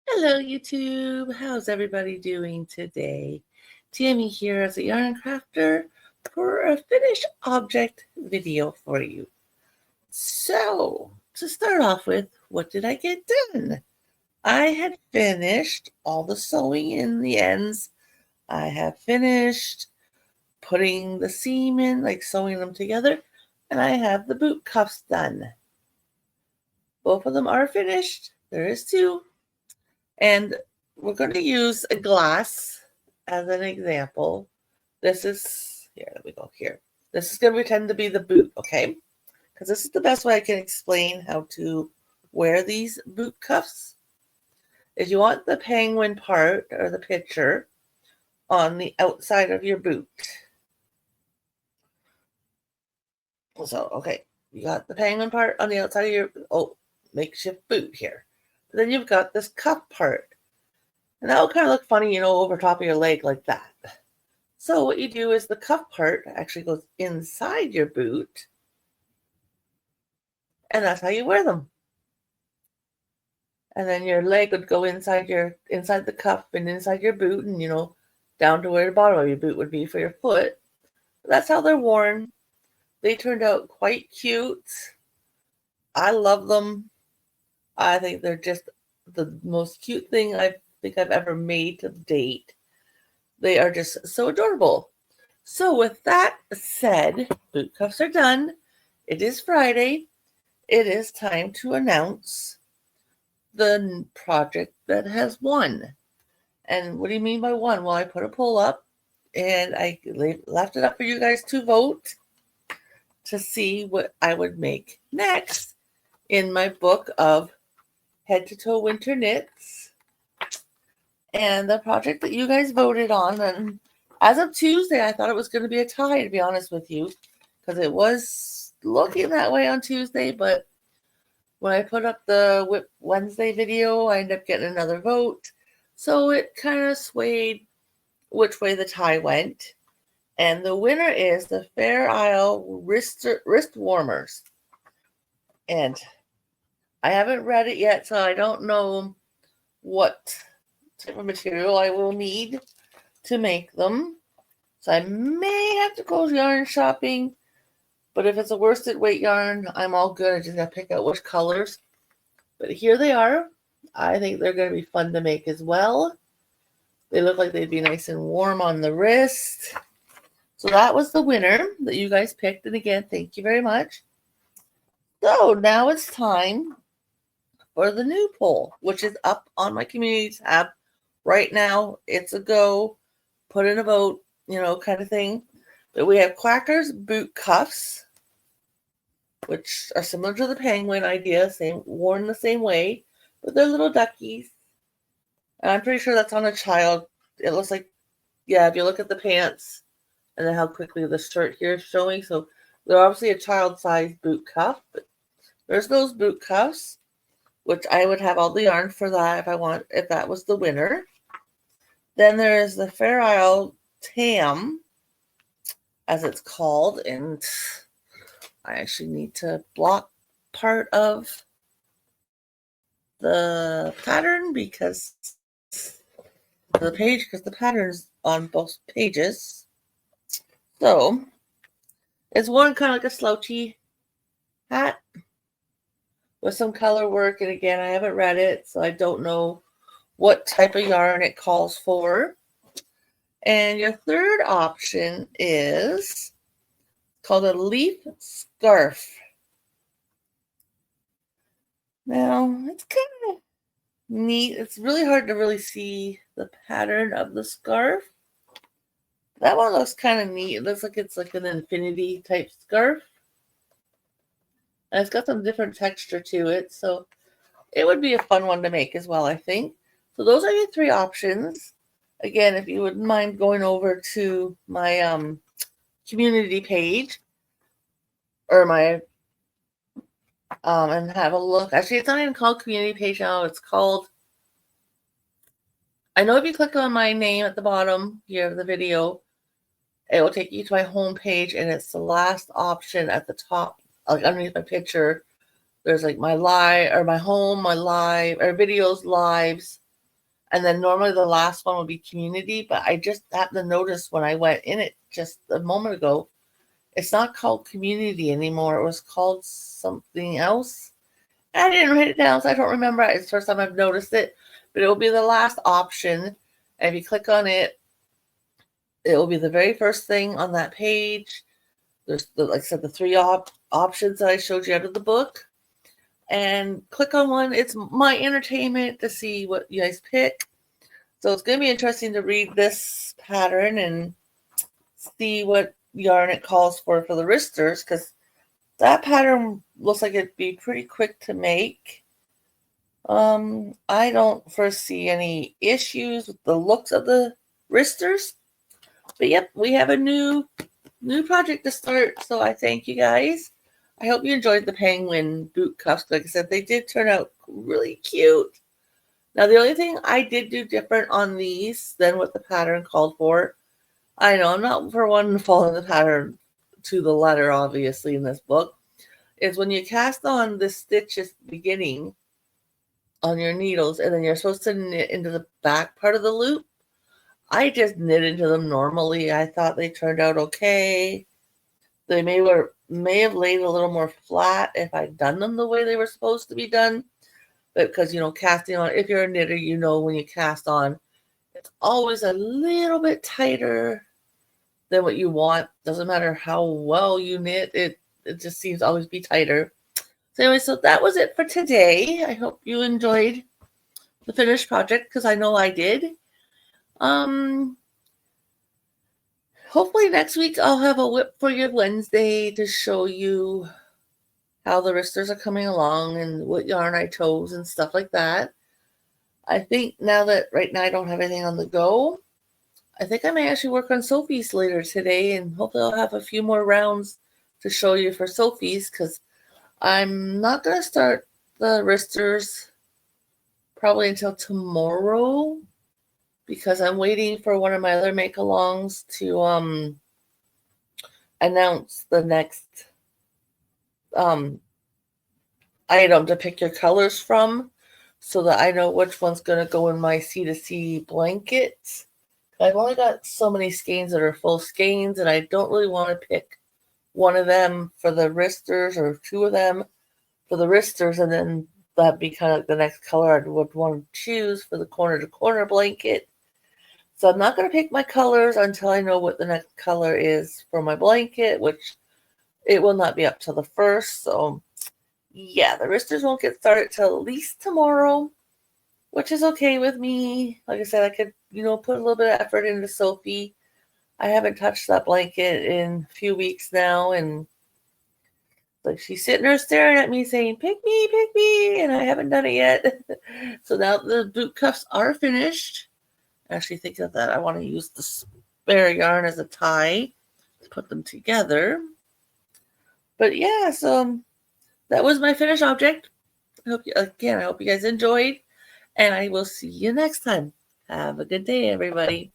Hello YouTube, how's everybody doing today? Tammy here as a yarn crafter for a finished object video for you. So, to start off with, what did I get done? I had finished all the sewing in the ends. I have finished putting the seam in, like sewing them together, and I have the boot cuffs done. Both of them are finished. There is two. And we're going to use a glass as an example. This is, here, let me go here. This is going to pretend to be the boot, okay? Because this is the best way I can explain how to wear these boot cuffs. If you want the penguin part or the picture on the outside of your boot. So, okay, you got the penguin part on the outside of your, makeshift boot here. But then you've got this cuff part. And that will kind of look funny, over top of your leg like that. So what you do is the cuff part actually goes inside your boot. And that's how you wear them. And then your leg would go inside the cuff and inside your boot and, down to where the bottom of your boot would be for your foot. That's how they're worn. They turned out quite cute. I love them. I think they're just the most cute thing I've ever made to date. They are just so adorable. So with that said, boot cuffs are done. It is Friday. It is time to announce the project that has won. And what do you mean by won? Well, I put a poll up and I left it up for you guys to vote to see what I would make next in my book of head to toe winter knits. And the project that you guys voted on, and as of Tuesday, I thought it was going to be a tie, to be honest with you, because it was looking that way on Tuesday, but when I put up the Whip Wednesday video, I ended up getting another vote, so it kind of swayed which way the tie went, and the winner is the Fair Isle wrist warmers, and I haven't read it yet, so I don't know what type of material I will need to make them. So I may have to go yarn shopping, but if it's a worsted weight yarn, I'm all good. I just gotta pick out which colors. But here they are. I think they're gonna be fun to make as well. They look like they'd be nice and warm on the wrist. So that was the winner that you guys picked. And again, thank you very much. So now it's time for the new poll, which is up on my community tab right now. It's a go. Put in a vote, kind of thing. But we have Quackers boot cuffs, which are similar to the penguin idea, worn the same way, but they're little duckies. And I'm pretty sure that's on a child. It looks like, yeah, if you look at the pants and then how quickly the shirt here is showing. So they're obviously a child-sized boot cuff, but there's those boot cuffs, which I would have all the yarn for that if that was the winner. Then there is the Fair Isle Tam, as it's called, and I actually need to block part of the pattern because the pattern's on both pages. So it's one kind of like a slouchy hat with some color work, and again, I haven't read it, so I don't know what type of yarn it calls for. And your third option is called a leaf scarf. Now, it's kind of neat. It's really hard to really see the pattern of the scarf. That one looks kind of neat. It looks like it's like an infinity type scarf. And it's got some different texture to it, so it would be a fun one to make as well, I think. So those are your three options. Again, if you wouldn't mind going over to my community page or my and have a look. Actually, it's not even called community page now. It's called, I know if you click on my name at the bottom here of the video, it will take you to my home page, and it's the last option at the top, like underneath my picture. There's like my live or my home, my live or videos, lives, And then normally the last one would be community, but I just happened to notice when I went in it just a moment ago, it's not called community anymore. It was called something else. I didn't write it down, so I don't remember. It's the first time I've noticed it, but it will be the last option. And if you click on it, it will be the very first thing on that page. There's, like I said, the three options that I showed you out of the book. And click on one. It's my entertainment to see what you guys pick. So it's going to be interesting to read this pattern and see what yarn it calls for the wristers, because that pattern looks like it'd be pretty quick to make. I don't foresee any issues with the looks of the wristers. But yep, we have a new project to start. So I thank you guys. I hope you enjoyed the penguin boot cuffs. Like I said, they did turn out really cute. Now, the only thing I did do different on these than what the pattern called for, I know I'm not for one following the pattern to the letter, obviously, in this book, is when you cast on the stitches beginning on your needles, and then you're supposed to knit into the back part of the loop. I just knit into them normally. I thought they turned out okay. They may have laid a little more flat if I'd done them the way they were supposed to be done. But because, casting on, if you're a knitter, when you cast on, it's always a little bit tighter than what you want. Doesn't matter how well you knit, it just seems to always be tighter. So anyway, so that was it for today. I hope you enjoyed the finished project, because I know I did. Hopefully next week I'll have a whip for you Wednesday to show you how the wristers are coming along and what yarn I chose and stuff like that. I think now that right now I don't have anything on the go, I think I may actually work on Sophie's later today, and hopefully I'll have a few more rounds to show you for Sophie's, because I'm not going to start the wristers probably until tomorrow, because I'm waiting for one of my other make-alongs to announce the next item to pick your colors from, so that I know which one's going to go in my C2C blankets. I've only got so many skeins that are full skeins, and I don't really want to pick one of them for the wristers or two of them for the wristers, and then that'd be kind of like the next color I would want to choose for the corner-to-corner blanket. So I'm not going to pick my colors until I know what the next color is for my blanket, which it will not be up till the 1st. So yeah, the wristers won't get started till at least tomorrow, which is okay with me. Like I said, I could, put a little bit of effort into Sophie. I haven't touched that blanket in a few weeks now, and like she's sitting there staring at me saying, pick me, and I haven't done it yet. So now the boot cuffs are finished. I actually think of that I want to use the spare yarn as a tie to put them together. But yeah, so that was my finished object. I hope you guys enjoyed, and I will see you next time. Have a good day, everybody.